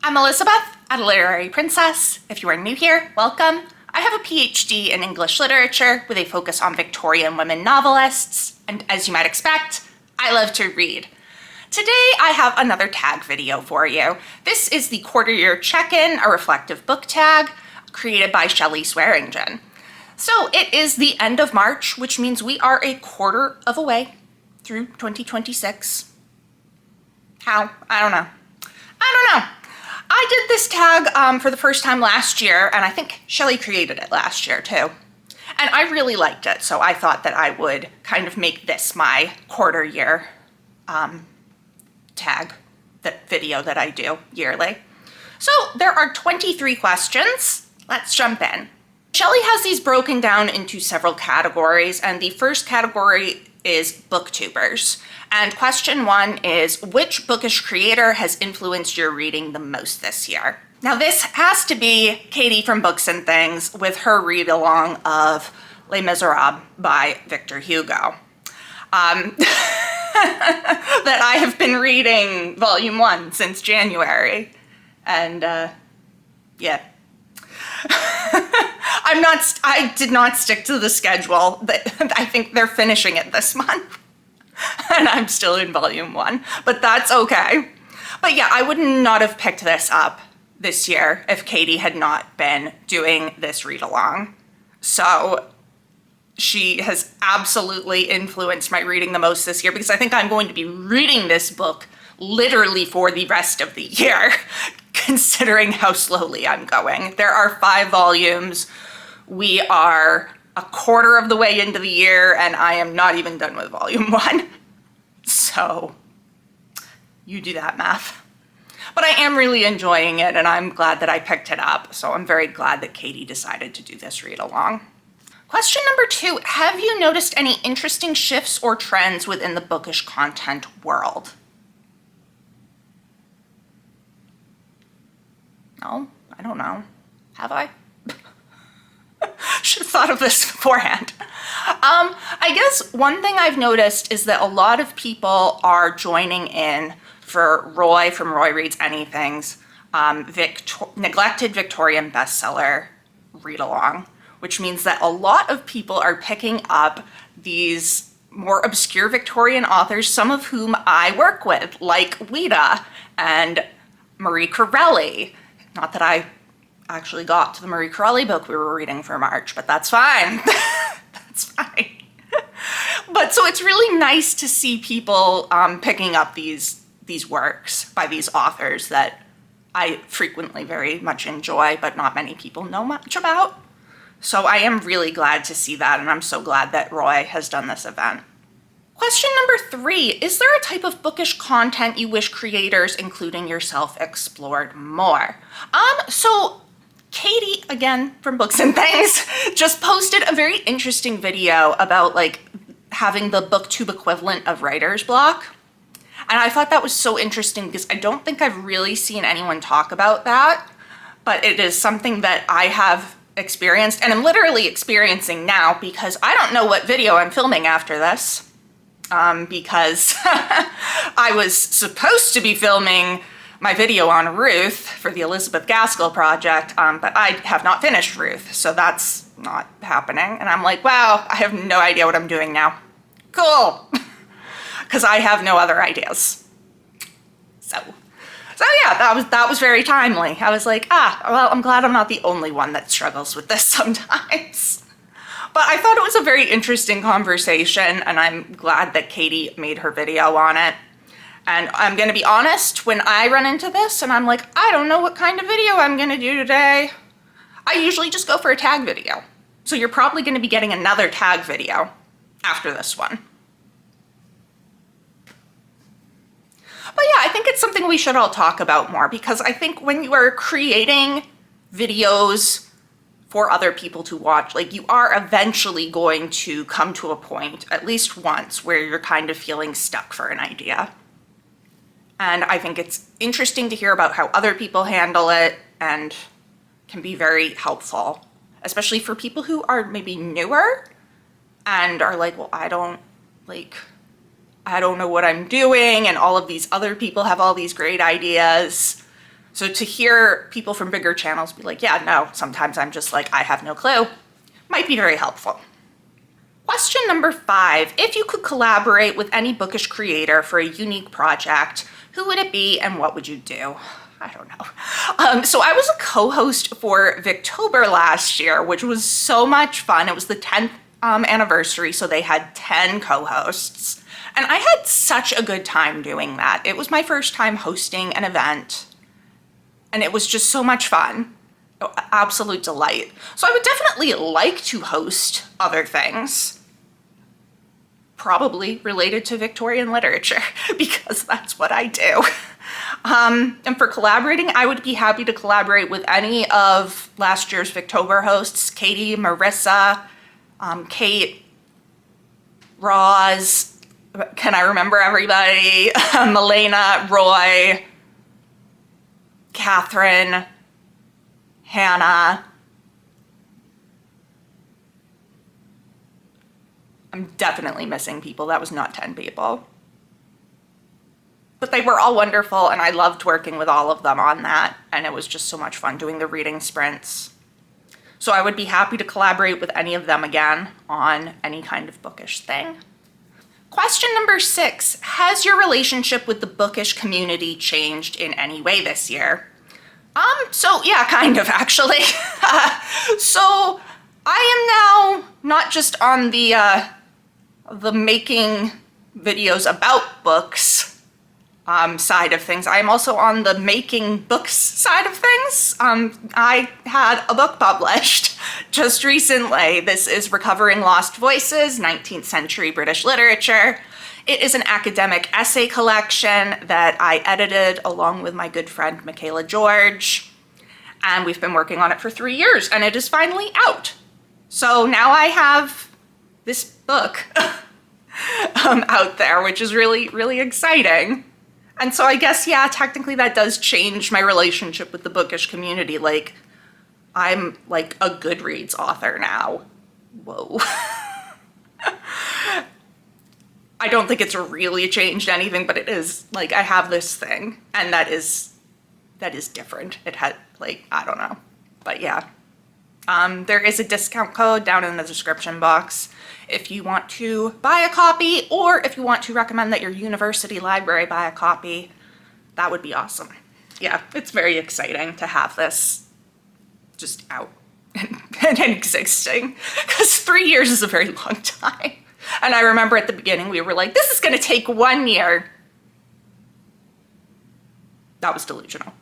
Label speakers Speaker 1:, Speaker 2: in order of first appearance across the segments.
Speaker 1: I'm Elizabeth, a literary princess. If you are new here, welcome. I have a PhD in English literature with a focus on Victorian women novelists, and as you might expect, I love to read. Today I have another tag video for you. This is the quarter year check-in, a reflective book tag created by Shelley Swearingen. So it is the end of March, which means we are a quarter of a way through 2026. How? I don't know. I did this tag for the first time last year, and I think Shelley created it last year too. And I really liked it, so I thought that I would kind of make this my quarter year tag, that video that I do yearly. So there are 23 questions. Let's jump in. Shelley has these broken down into several categories, and the first category is Booktubers. And question 1 is, which bookish creator has influenced your reading the most this year? Now this has to be Katie from Books and Things with her read along of Les Miserables by Victor Hugo. That I have been reading volume 1 since January. And yeah. I did not stick to the schedule. I think they're finishing it this month. And I'm still in volume 1, but that's okay. But yeah, I would not have picked this up this year if Katie had not been doing this read along. So she has absolutely influenced my reading the most this year, because I think I'm going to be reading this book literally for the rest of the year, considering how slowly I'm going. There are 5 volumes. We are a quarter of the way into the year, and I am not even done with volume 1. So you do that math. But I am really enjoying it, and I'm glad that I picked it up. So I'm very glad that Katie decided to do this read along. Question number 2, have you noticed any interesting shifts or trends within the bookish content world? No, I don't know. Have I? Should have thought of this beforehand. I guess one thing I've noticed is that a lot of people are joining in for Roy from Roy Reads Anything's neglected Victorian bestseller read along, which means that a lot of people are picking up these more obscure Victorian authors, some of whom I work with, like Weta and Marie Corelli. Not that I actually got to the Marie Corelli book we were reading for March, but that's fine. That's fine. But so it's really nice to see people picking up these works by these authors that I frequently very much enjoy, but not many people know much about. So I am really glad to see that, and I'm so glad that Roy has done this event. Question number 3, is there a type of bookish content you wish creators, including yourself, explored more? So Katie, again, from Books and Things, just posted a very interesting video about like having the booktube equivalent of writer's block. And I thought that was so interesting because I don't think I've really seen anyone talk about that, but it is something that I have experienced and I'm literally experiencing now, because I don't know what video I'm filming after this. Because I was supposed to be filming my video on Ruth for the Elizabeth Gaskell project, but I have not finished Ruth, so that's not happening. And I'm like, wow, I have no idea what I'm doing now. Cool, because I have no other ideas. So yeah, that was very timely. I was like, well, I'm glad I'm not the only one that struggles with this sometimes. But I thought it was a very interesting conversation, and I'm glad that Katie made her video on it. And I'm gonna be honest, when I run into this and I'm like, I don't know what kind of video I'm gonna do today, I usually just go for a tag video. So you're probably gonna be getting another tag video after this one. But yeah, I think it's something we should all talk about more, because I think when you are creating videos for other people to watch, like, you are eventually going to come to a point, at least once, where you're kind of feeling stuck for an idea. And I think it's interesting to hear about how other people handle it, and can be very helpful, especially for people who are maybe newer and are like, well, I don't know what I'm doing, and all of these other people have all these great ideas. So to hear people from bigger channels be like, yeah, no, sometimes I'm just like, I have no clue, might be very helpful. Question number 5, if you could collaborate with any bookish creator for a unique project, who would it be and what would you do? I don't know. So I was a co-host for Booktober last year, which was so much fun. It was the 10th anniversary, so they had 10 co-hosts. And I had such a good time doing that. It was my first time hosting an event, and it was just so much fun. Absolute delight. So I would definitely like to host other things, probably related to Victorian literature, because that's what I do. And for collaborating, I would be happy to collaborate with any of last year's Booktober hosts, Katie, Marissa, Kate, Roz, can I remember everybody? Milena, Roy, Catherine, Hannah. I'm definitely missing people. That was not 10 people. But they were all wonderful, and I loved working with all of them on that, and it was just so much fun doing the reading sprints. So I would be happy to collaborate with any of them again on any kind of bookish thing. Question number 6, has your relationship with the bookish community changed in any way this year? So yeah, kind of actually. So I am now not just on the making videos about books side of things. I am also on the making books side of things. I had a book published just recently. This is Recovering Lost Voices, 19th Century British Literature. It is an academic essay collection that I edited along with my good friend Michaela George, and we've been working on it for 3 years, and it is finally out. So now I have this book out there, which is really, really exciting. And so I guess, yeah, technically that does change my relationship with the bookish community. Like, I'm like a Goodreads author now. Whoa. I don't think it's really changed anything, but it is like I have this thing, and that is different. It had like, I don't know, but yeah. There is a discount code down in the description box if you want to buy a copy, or if you want to recommend that your university library buy a copy. That would be awesome. Yeah, it's very exciting to have this just out and existing, because 3 years is a very long time. And I remember at the beginning we were like, this is going to take 1 year. That was delusional.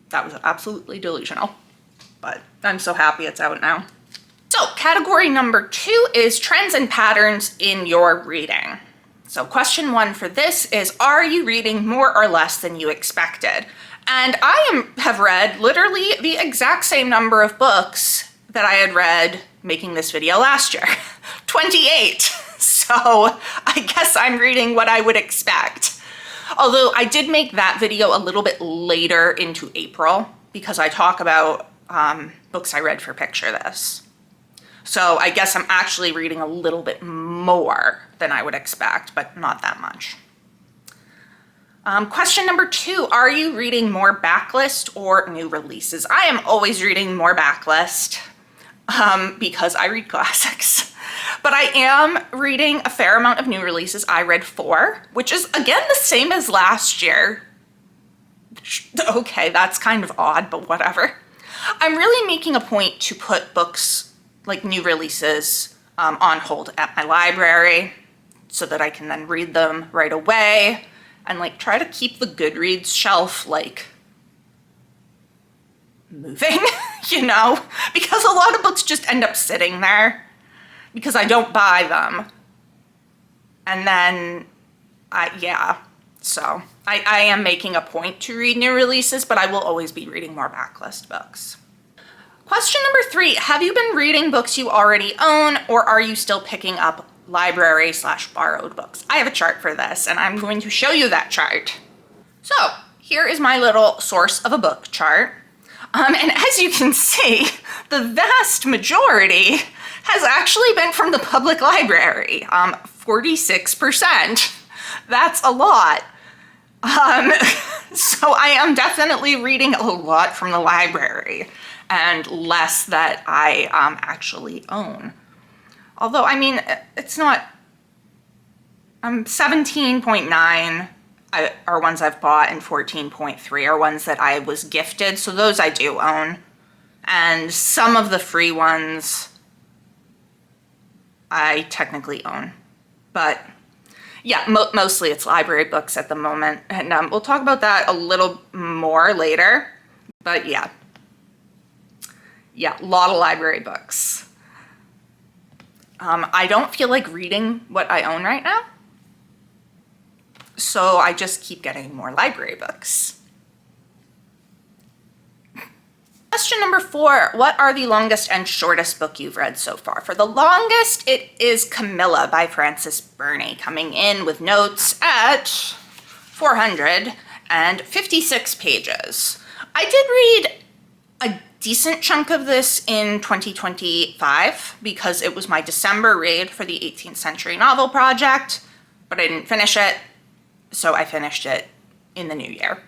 Speaker 1: That was absolutely delusional. But I'm so happy it's out now. So category number 2 is trends and patterns in your reading. So question 1 for this is, are you reading more or less than you expected? And I have read literally the exact same number of books that I had read making this video last year, 28. So I guess I'm reading what I would expect. Although I did make that video a little bit later into April, because I talk about books I read for Picture This. So I guess I'm actually reading a little bit more than I would expect, but not that much. Question number 2, are you reading more backlist or new releases? I am always reading more backlist because I read classics. But I am reading a fair amount of new releases. I read 4, which is again the same as last year. Okay, that's kind of odd, but whatever. I'm really making a point to put books, like new releases, on hold at my library so that I can then read them right away, and like try to keep the Goodreads shelf like moving, you know, because a lot of books just end up sitting there because I don't buy them. And then, so I am making a point to read new releases, but I will always be reading more backlist books. Question number 3, have you been reading books you already own, or are you still picking up library/borrowed books? I have a chart for this, and I'm going to show you that chart. So here is my little source of a book chart. And as you can see, the vast majority has actually been from the public library, 46%. That's a lot. So I am definitely reading a lot from the library and less that I actually own. Although, I mean, it's not, 17.9 are ones I've bought and 14.3 are ones that I was gifted. So those I do own. And some of the free ones I technically own. But yeah, mostly it's library books at the moment. And we'll talk about that a little more later. But yeah. Yeah, a lot of library books. I don't feel like reading what I own right now. So I just keep getting more library books. Question number 4, what are the longest and shortest book you've read so far? For the longest, it is Camilla by Frances Burney, coming in with notes at 456 pages. I did read a decent chunk of this in 2025 because it was my December read for the 18th Century Novel Project, but I didn't finish it, so I finished it in the new year.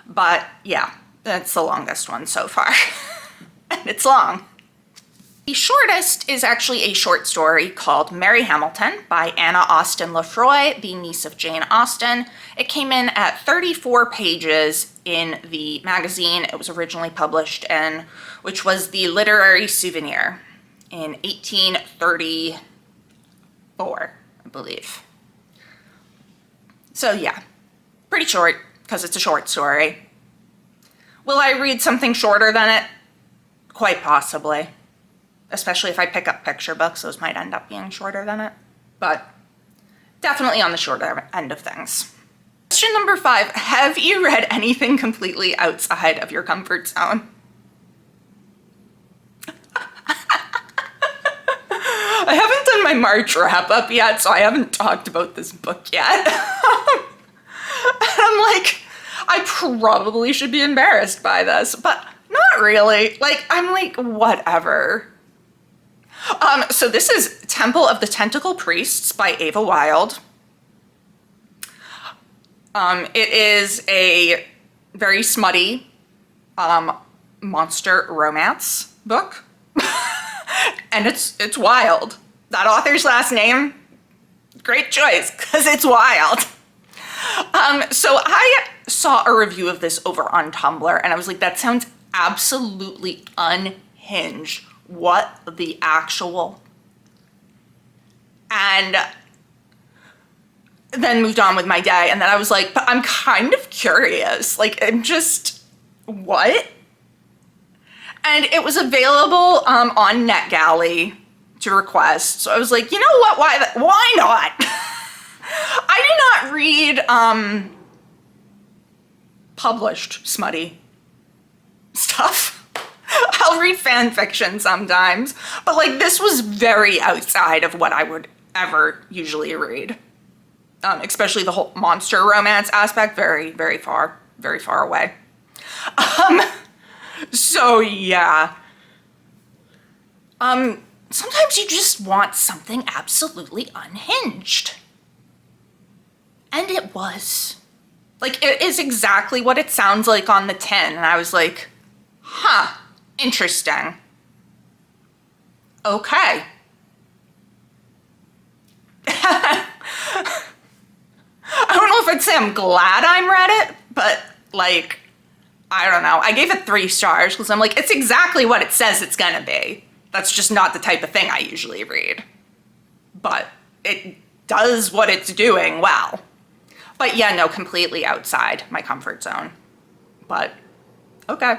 Speaker 1: But yeah, that's the longest one so far, and it's long. The shortest is actually a short story called Mary Hamilton by Anna Austen Lefroy, the niece of Jane Austen. It came in at 34 pages in the magazine it was originally published in, which was the Literary Souvenir in 1834, I believe. So yeah, pretty short because it's a short story. Will I read something shorter than it? Quite possibly. Especially if I pick up picture books, those might end up being shorter than it. But definitely on the shorter end of things. Question number 5, have you read anything completely outside of your comfort zone? I haven't done my March wrap up yet, so I haven't talked about this book yet. I'm like, I probably should be embarrassed by this, but not really. Like, I'm like, whatever. So this is Temple of the Tentacle Priests by Ava Wilde. It is a very smutty monster romance book. And it's Wilde. That author's last name, great choice, because it's Wilde. So I saw a review of this over on Tumblr, and I was like, that sounds absolutely unhinged. What the actual? And then moved on with my day, and then I was like, but I'm kind of curious. Like, I'm just, what? And it was available on NetGalley to request. So I was like, you know what? Why not? I do not read published smutty stuff. I'll read fan fiction sometimes, but like this was very outside of what I would ever usually read. Especially the whole monster romance aspect, very, very far away. So yeah. Sometimes you just want something absolutely unhinged. And it was. Like, it is exactly what it sounds like on the tin. And I was like, huh, interesting. Okay. I don't know if I'd say I'm glad I read it, but like, I don't know. I gave it 3 stars because I'm like, it's exactly what it says it's gonna be. That's just not the type of thing I usually read. But it does what it's doing well. But yeah, no, completely outside my comfort zone. But, okay.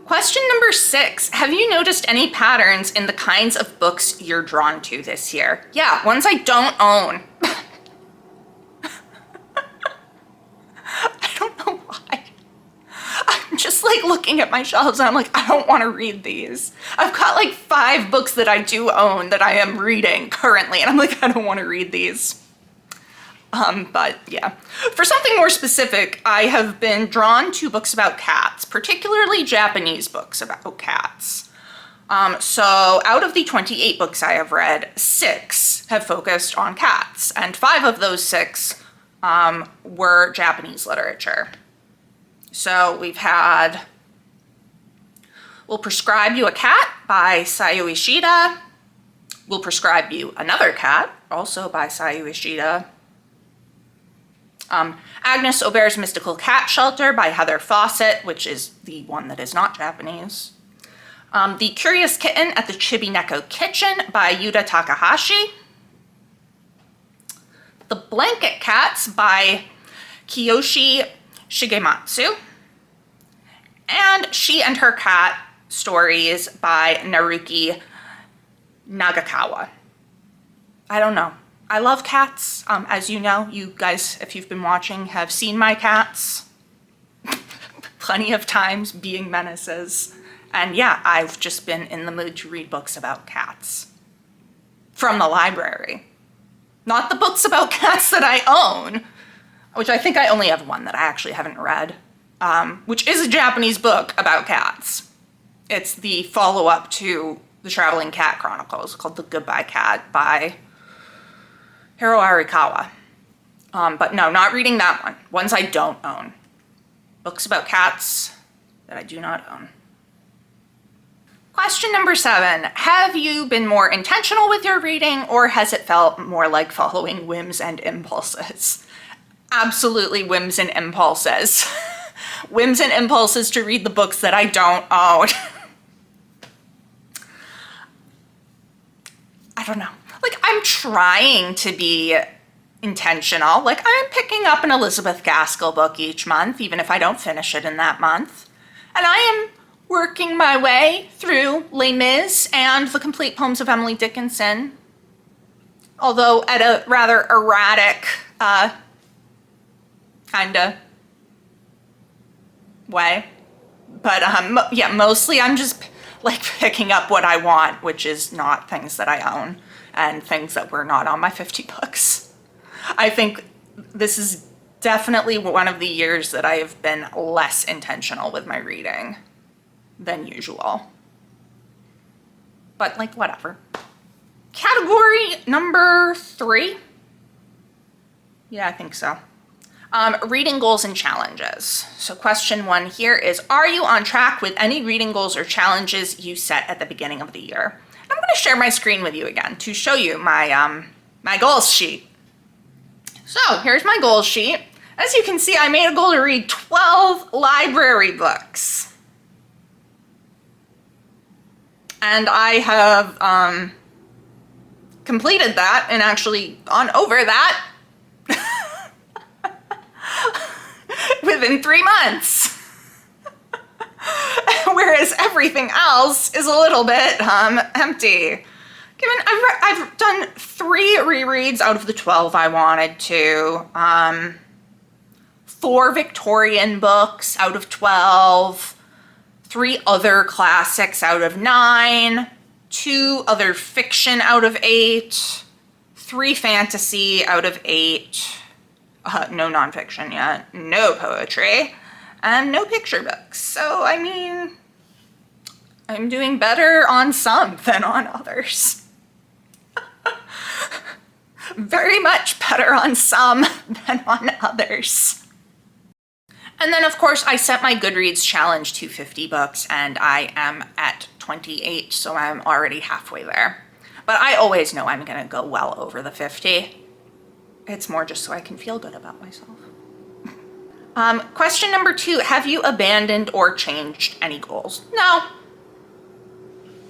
Speaker 1: Question number 6, have you noticed any patterns in the kinds of books you're drawn to this year? Yeah, ones I don't own. I don't know why. I'm just like looking at my shelves and I'm like, I don't want to read these. I've got like 5 books that I do own that I am reading currently, and I'm like, I don't want to read these. But yeah, for something more specific, I have been drawn to books about cats, particularly Japanese books about cats. So out of the 28 books I have read, 6 have focused on cats, and 5 of those 6 were Japanese literature. So we've had We'll Prescribe You a Cat by Sayo Ishida. We'll Prescribe You Another Cat, also by Sayo Ishida. Agnes Aubert's Mystical Cat Shelter by Heather Fawcett, which is the one that is not Japanese. The Curious Kitten at the Chibineko Kitchen by Yuta Takahashi. The Blanket Cats by Kiyoshi Shigematsu. And She and Her Cat Stories by Naruki Nagakawa. I don't know. I love cats. As you know, you guys, if you've been watching, have seen my cats plenty of times being menaces. And yeah, I've just been in the mood to read books about cats from the library. Not the books about cats that I own, which I think I only have one that I actually haven't read, which is a Japanese book about cats. It's the follow-up to the Traveling Cat Chronicles called The Goodbye Cat by Hiro Arikawa. But no, not reading that one. Ones I don't own. Books about cats that I do not own. Question number 7. Have you been more intentional with your reading, or has it felt more like following whims and impulses? Absolutely whims and impulses. Whims and impulses to read the books that I don't own. I don't know. Like, I'm trying to be intentional. Like, I'm picking up an Elizabeth Gaskell book each month, even if I don't finish it in that month. And I am working my way through Les Mis and The Complete Poems of Emily Dickinson, although at a rather erratic kind of way. But yeah, mostly I'm just like picking up what I want, which is not things that I own and things that were not on my 50 books. I think this is definitely one of the years that I have been less intentional with my reading than usual. But like, whatever. Category number 3? Yeah, I think so. Reading goals and challenges. So question 1 here is, are you on track with any reading goals or challenges you set at the beginning of the year? And I'm going to share my screen with you again to show you my, my goals sheet. So here's my goals sheet. As you can see, I made a goal to read 12 library books. And I have completed that and actually gone over that within 3 months. Whereas everything else is a little bit empty. Given I've done 3 rereads out of the 12 I wanted to. 4 Victorian books out of 12. 3 other classics out of 9, 2 other fiction out of 8, 3 fantasy out of 8, no nonfiction yet, no poetry, and no picture books. So, I mean, I'm doing better on some than on others. Very much better on some than on others. And then, of course, I set my Goodreads challenge to 50 books, and I am at 28, so I'm already halfway there. But I always know I'm going to go well over the 50. It's more just so I can feel good about myself. Question number 2, have you abandoned or changed any goals? No.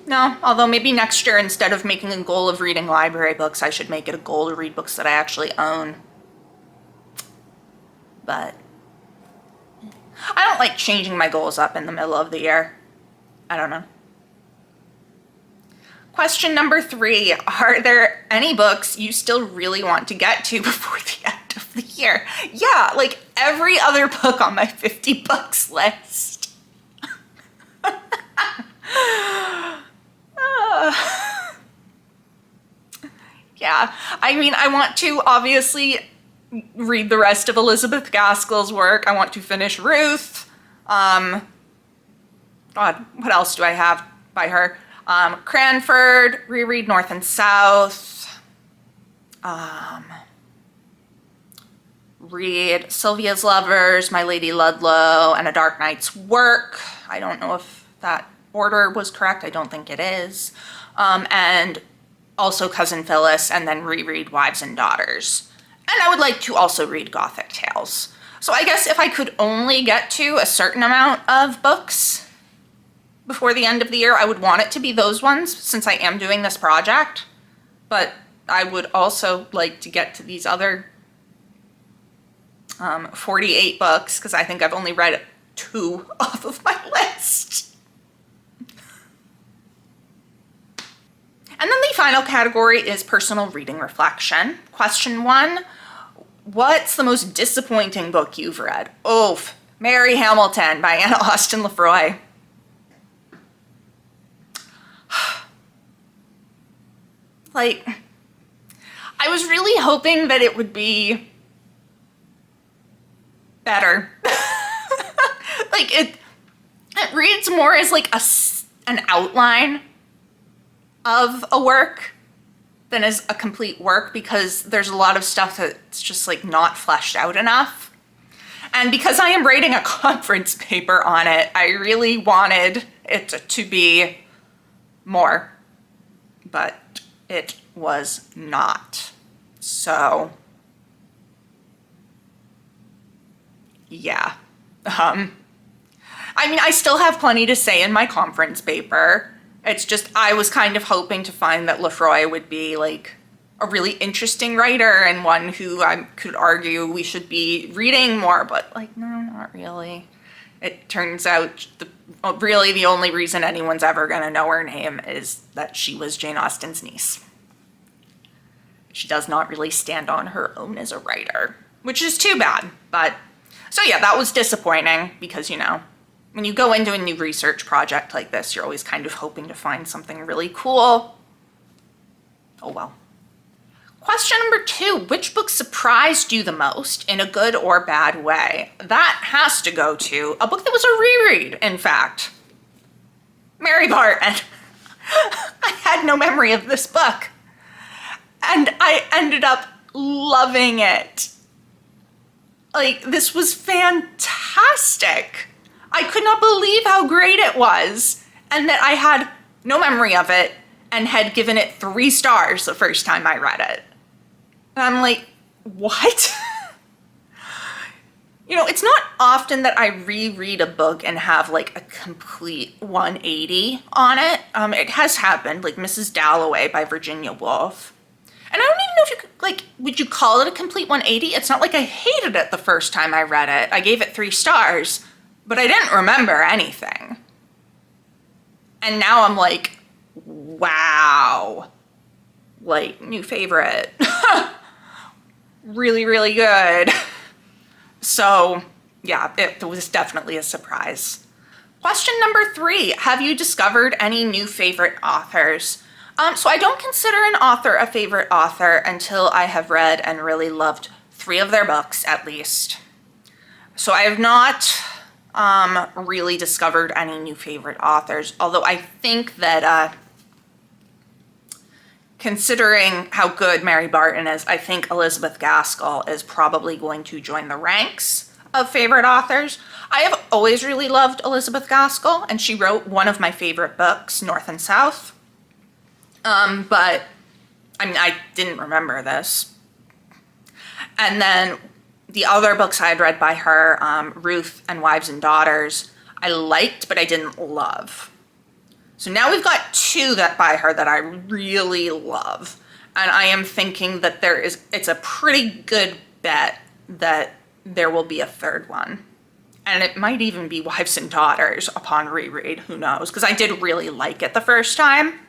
Speaker 1: No, although maybe next year, instead of making a goal of reading library books, I should make it a goal to read books that I actually own. But I don't like changing my goals up in the middle of the year. I don't know. Question number 3, are there any books you still really want to get to before the end of the year? Yeah, like every other book on my 50 books list. Yeah, I mean, I want to obviously read the rest of Elizabeth Gaskell's work. I want to finish Ruth. God, what else do I have by her? Cranford, reread North and South. read Sylvia's Lovers, My Lady Ludlow, and A Dark Knight's Work. I don't know if that order was correct. I don't think it is. And also Cousin Phyllis, and then reread Wives and Daughters. And I would like to also read Gothic Tales. So I guess if I could only get to a certain amount of books before the end of the year, I would want it to be those ones since I am doing this project. But I would also like to get to these other 48 books because I think I've only read 2 off of my list. And then the final category is personal reading reflection. Question 1, what's the most disappointing book you've read? Oof, Mary Hamilton by Anna Austen Lefroy. Like, I was really hoping that it would be better. Like, it reads more as like an outline of a work than as a complete work because there's a lot of stuff that's just like not fleshed out enough. And because I am writing a conference paper on it, I really wanted it to be more, but it was not. So, yeah. I mean, I still have plenty to say in my conference paper. It's just, I was kind of hoping to find that Lefroy would be like a really interesting writer and one who I could argue we should be reading more, but like, no, not really. It turns out really the only reason anyone's ever gonna know her name is that she was Jane Austen's niece. She does not really stand on her own as a writer, which is too bad. But, so yeah, that was disappointing because, you know, when you go into a new research project like this, you're always kind of hoping to find something really cool. Oh well. Question number 2, which book surprised you the most in a good or bad way? That has to go to a book that was a reread, in fact. Mary Barton. I had no memory of this book. And I ended up loving it. Like, this was fantastic. I could not believe how great it was, and that I had no memory of it and had given it 3 stars the first time I read it. And I'm like, what? You know, it's not often that I reread a book and have like a complete 180 on it. It has happened, like Mrs. Dalloway by Virginia Woolf. And I don't even know if you could, like, would you call it a complete 180? It's not like I hated it the first time I read it. I gave it 3 stars. But I didn't remember anything. And now I'm like, wow. Like, new favorite. Really, really good. So, yeah, it was definitely a surprise. Question number 3, have you discovered any new favorite authors? So I don't consider an author a favorite author until I have read and really loved 3 of their books, at least. So I have not really discovered any new favorite authors, although I think that considering how good Mary Barton is, I think Elizabeth Gaskell is probably going to join the ranks of favorite authors. I have always really loved Elizabeth Gaskell, and she wrote one of my favorite books, North and South. But I mean, I didn't remember this. And then the other books I had read by her, Ruth and Wives and Daughters, I liked, but I didn't love. So now we've got 2 that by her that I really love. And I am thinking that it's a pretty good bet that there will be a 3rd one. And it might even be Wives and Daughters upon reread, who knows? Because I did really like it the first time.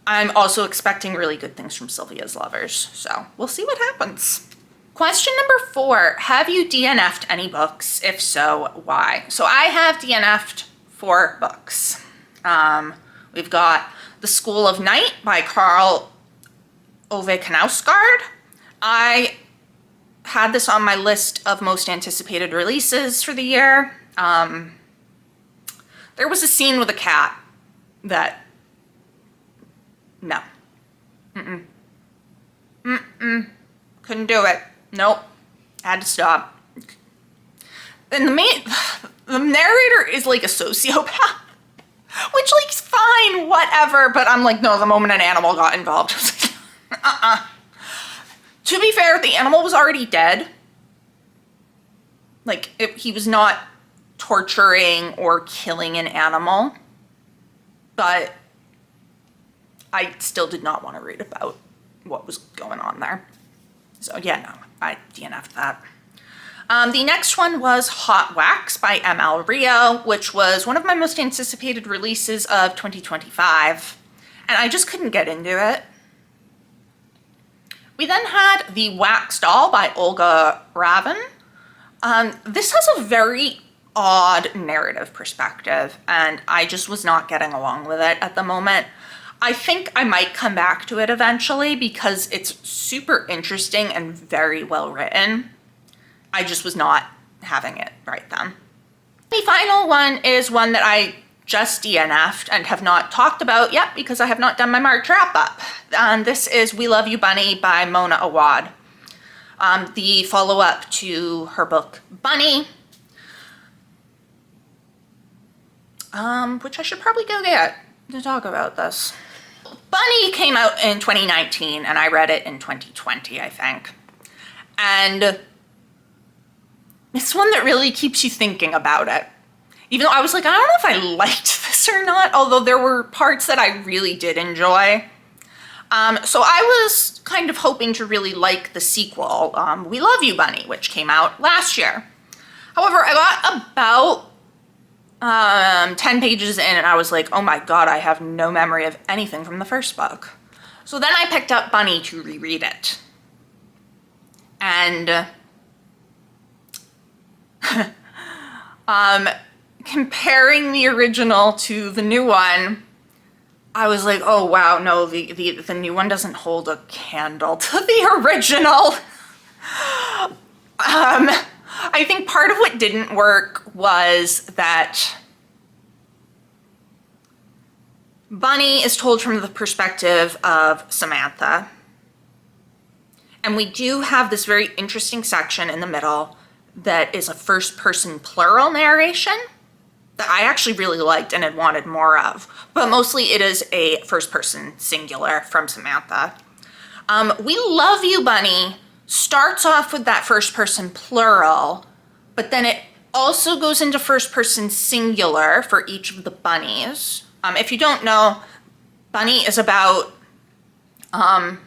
Speaker 1: I'm also expecting really good things from Sylvia's Lovers, so we'll see what happens. Question number 4, have you DNF'd any books? If so, why? So I have DNF'd 4 books. We've got The School of Night by Karl Ove Knausgaard. I had this on my list of most anticipated releases for the year. There was a scene with a cat that, no. Couldn't do it. Nope. I had to stop. And the narrator is like a sociopath, which like fine, whatever. But I'm like, no, the moment an animal got involved, I was like, To be fair, the animal was already dead. Like, he was not torturing or killing an animal, but I still did not want to read about what was going on there. So yeah, no, I DNF'd that. The next one was Hot Wax by M.L. Rio, which was one of my most anticipated releases of 2025, and I just couldn't get into it. We then had The Wax Doll by Olga Ravin. This has a very odd narrative perspective, and I just was not getting along with it at the moment. I think I might come back to it eventually because it's super interesting and very well written. I just was not having it right then. The final one is one that I just DNF'd and have not talked about yet because I have not done my March wrap-up. And this is We Love You Bunny by Mona Awad. The follow-up to her book Bunny, which I should probably go get to talk about this. Bunny came out in 2019 and I read it in 2020, I think. And it's one that really keeps you thinking about it. Even though I was like, I don't know if I liked this or not, although there were parts that I really did enjoy. So I was kind of hoping to really like the sequel, We Love You Bunny, which came out last year. However, I got about 10 pages in and I was like, oh my god, I have no memory of anything from the first book. So then I picked up Bunny to reread it. And comparing the original to the new one, I was like, oh wow, no, the new one doesn't hold a candle to the original. I think part of what didn't work was that Bunny is told from the perspective of Samantha. And we do have this very interesting section in the middle that is a first-person plural narration that I actually really liked and had wanted more of. But mostly it is a first-person singular from Samantha. We Love You Bunny starts off with that first-person plural, but then it also goes into first-person singular for each of the bunnies. If you don't know, Bunny is about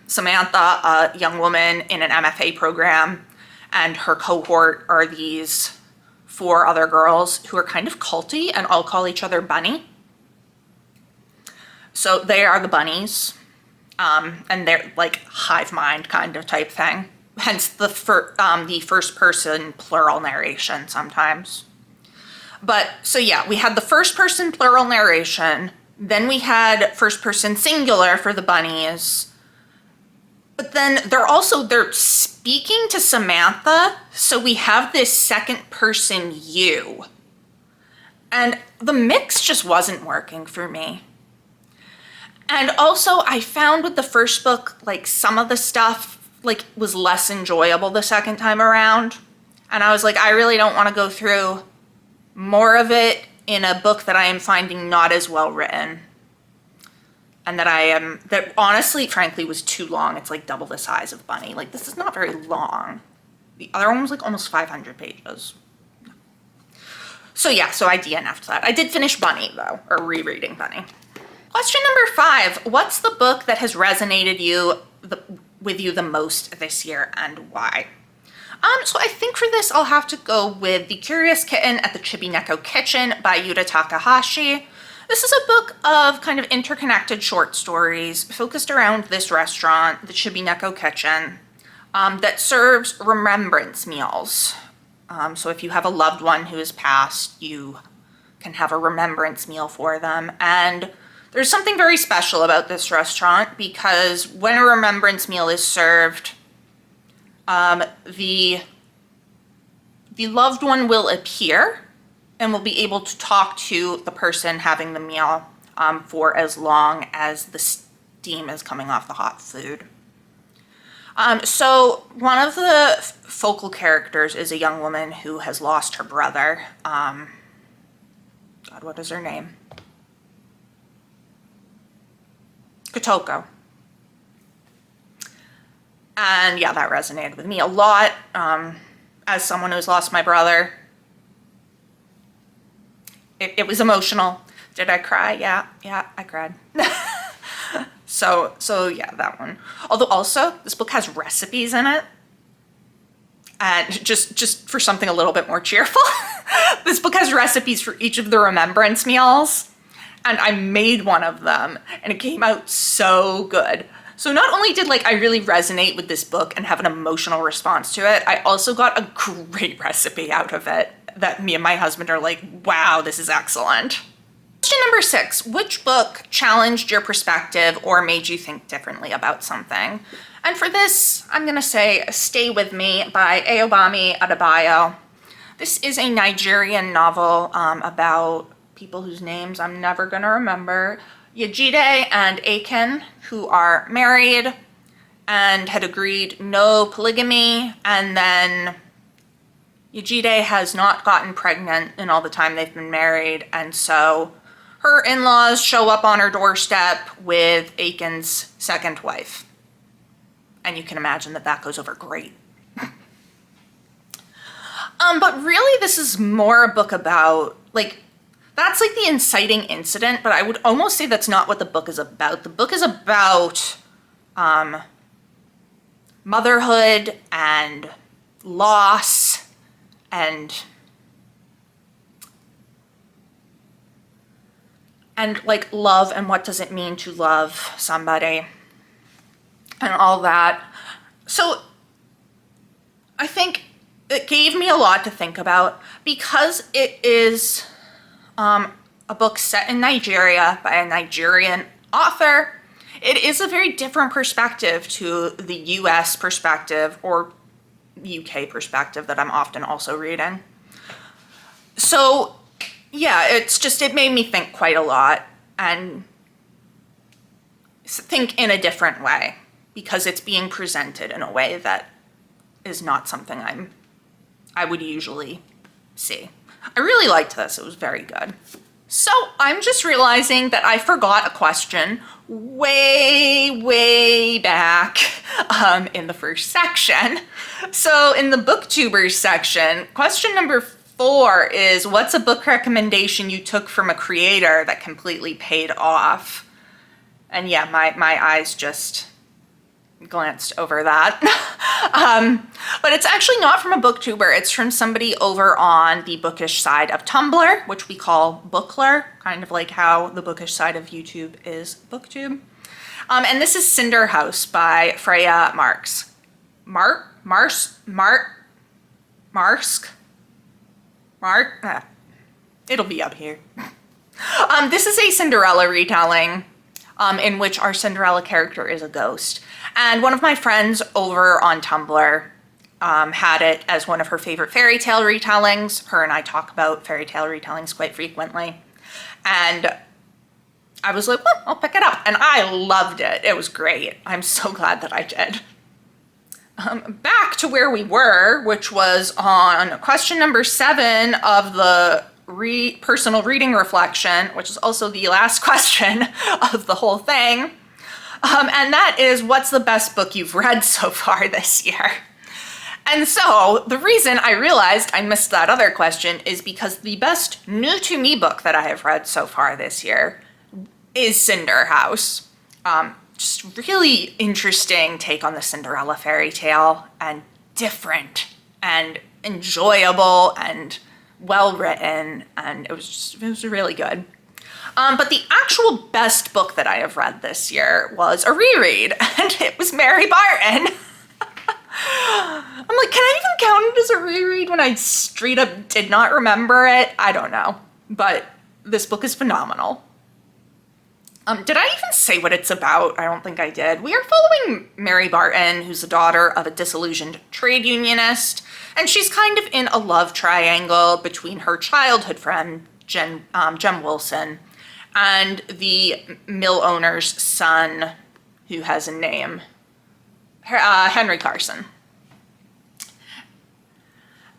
Speaker 1: Samantha, a young woman in an MFA program, and her cohort are these 4 other girls who are kind of culty and all call each other Bunny. So they are the bunnies, and they're like hive mind kind of type thing. Hence the first person plural narration sometimes. But so yeah, we had the first person plural narration, then we had first person singular for the bunnies, but then they're speaking to Samantha, so we have this second person you. And the mix just wasn't working for me. And also I found with the first book, like some of the stuff like was less enjoyable the second time around. And I was like, I really don't want to go through more of it in a book that I am finding not as well written. And that honestly, frankly, was too long. It's like double the size of Bunny. Like, this is not very long. The other one was like almost 500 pages. So yeah, so I DNF'd that. I did finish Bunny though, or rereading Bunny. Question number 5, what's the book that has resonated with you the most this year and why? So I think for this, I'll have to go with The Curious Kitten at the Chibineko Kitchen by Yuta Takahashi. This is a book of kind of interconnected short stories focused around this restaurant, the Chibineko Kitchen, that serves remembrance meals. So if you have a loved one who has passed, you can have a remembrance meal for them. And there's something very special about this restaurant because when a remembrance meal is served, the loved one will appear and will be able to talk to the person having the meal for as long as the steam is coming off the hot food. So one of the focal characters is a young woman who has lost her brother. God, what is her name? Kotoko. And yeah, that resonated with me a lot. As someone who's lost my brother, it was emotional. Did I cry? Yeah, I cried. So yeah, that one. Although also, this book has recipes in it. And just for something a little bit more cheerful, this book has recipes for each of the remembrance meals. And I made one of them, and it came out so good. So not only did I really resonate with this book and have an emotional response to it, I also got a great recipe out of it that me and my husband are like, wow, this is excellent. Question number 6, which book challenged your perspective or made you think differently about something? And for this, I'm gonna say Stay With Me by Ayobami Adebayo. This is a Nigerian novel about people whose names I'm never gonna remember. Yejide and Akin, who are married and had agreed no polygamy, and then Yejide has not gotten pregnant in all the time they've been married, and so her in-laws show up on her doorstep with Akin's second wife. And you can imagine that goes over great. But really this is more a book about, that's the inciting incident, but I would almost say that's not what the book is about. The book is about motherhood and loss and love, and what does it mean to love somebody and all that. So I think it gave me a lot to think about because it is a book set in Nigeria by a Nigerian author. It is a very different perspective to the US perspective or UK perspective that I'm often also reading. So yeah, it made me think quite a lot and think in a different way because it's being presented in a way that is not something I would usually see. I really liked this. It was very good. So I'm just realizing that I forgot a question way back in the first section. So in the Booktubers section, question number 4 is, what's a book recommendation you took from a creator that completely paid off? And yeah, my eyes just glanced over that. But it's actually not from a booktuber. It's from somebody over on the bookish side of Tumblr, which we call Bookler, kind of like how the bookish side of YouTube is Booktube. And this is Cinder House by Freya Marks. It'll be up here. This is a Cinderella retelling in which our Cinderella character is a ghost. And one of my friends over on Tumblr had it as one of her favorite fairy tale retellings. Her and I talk about fairy tale retellings quite frequently. And I was like, well, I'll pick it up. And I loved it. It was great. I'm so glad that I did. Back to where we were, which was on question number 7 of the personal reading reflection, which is also the last question of the whole thing. And that is, what's the best book you've read so far this year? And so the reason I realized I missed that other question is because the best new to me book that I have read so far this year is Cinder House. Just really interesting take on the Cinderella fairy tale, and different and enjoyable and well written, and it was really good. But the actual best book that I have read this year was a reread, and it was Mary Barton. I'm like, can I even count it as a reread when I straight up did not remember it? I don't know, but this book is phenomenal. Did I even say what it's about? I don't think I did. We are following Mary Barton, who's the daughter of a disillusioned trade unionist, and she's kind of in a love triangle between her childhood friend, Jem Wilson, and the mill owner's son, who has a name. Henry Carson.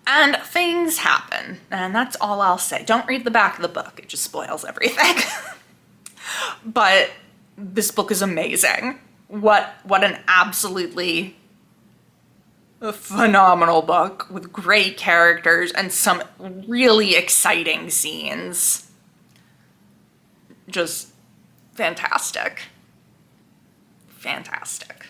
Speaker 1: And things happen, and that's all I'll say. Don't read the back of the book, it just spoils everything. But this book is amazing. What an absolutely phenomenal book with great characters and some really exciting scenes. Just fantastic. Fantastic.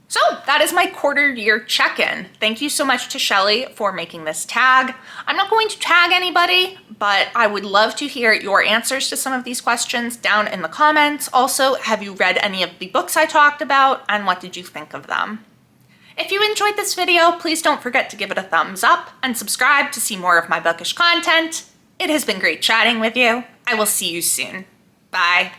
Speaker 1: So that is my quarter year check-in. Thank you so much to Shelley for making this tag. I'm not going to tag anybody, but I would love to hear your answers to some of these questions down in the comments. Also, have you read any of the books I talked about, and what did you think of them? If you enjoyed this video, please don't forget to give it a thumbs up and subscribe to see more of my bookish content. It has been great chatting with you. I will see you soon. Bye.